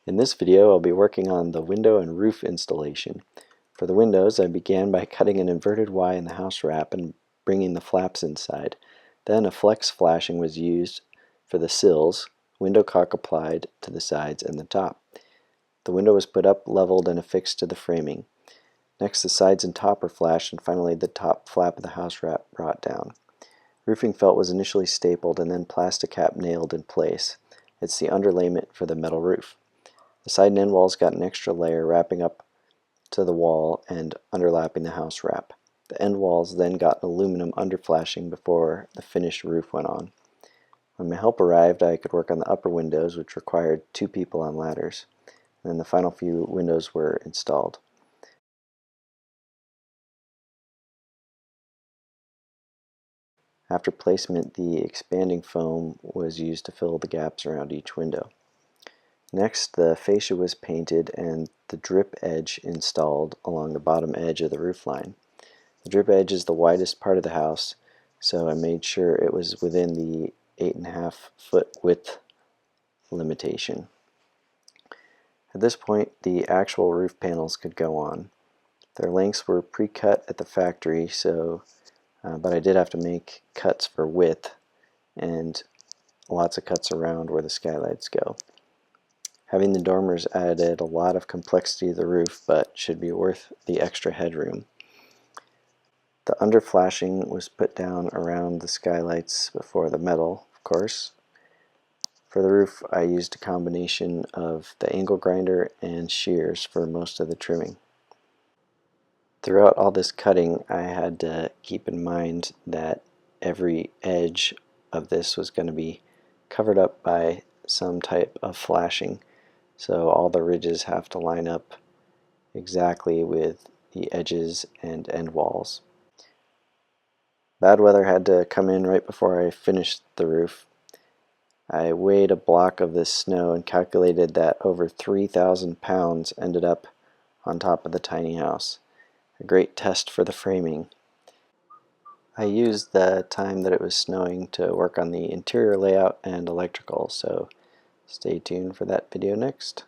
In this video, I'll be working on the window and roof installation. For the windows, I began by cutting an inverted Y in the house wrap and bringing the flaps inside. Then a flex flashing was used for the sills, window caulk applied to the sides and the top. The window was put up, leveled, and affixed to the framing. Next, the sides and top were flashed, and finally the top flap of the house wrap brought down. Roofing felt was initially stapled and then Plasti-Cap nailed in place. It's the underlayment for the metal roof. The side and end walls got an extra layer wrapping up to the wall and underlapping the house wrap. The end walls then got aluminum underflashing before the finished roof went on. When my help arrived, I could work on the upper windows, which required 2 people on ladders. And then the final few windows were installed. After placement, the expanding foam was used to fill the gaps around each window. Next, the fascia was painted and the drip edge installed along the bottom edge of the roof line. The drip edge is the widest part of the house, so I made sure it was within the 8.5 foot width limitation. At this point, the actual roof panels could go on. Their lengths were pre-cut at the factory, but I did have to make cuts for width and lots of cuts around where the skylights go. Having the dormers added a lot of complexity to the roof, but should be worth the extra headroom. The underflashing was put down around the skylights before the metal, of course. For the roof, I used a combination of the angle grinder and shears for most of the trimming. Throughout all this cutting, I had to keep in mind that every edge of this was going to be covered up by some type of flashing. So all the ridges have to line up exactly with the edges and end walls. Bad weather had to come in right before I finished the roof. I weighed a block of this snow and calculated that over 3,000 pounds ended up on top of the tiny house. A great test for the framing. I used the time that it was snowing to work on the interior layout and electrical, so stay tuned for that video next.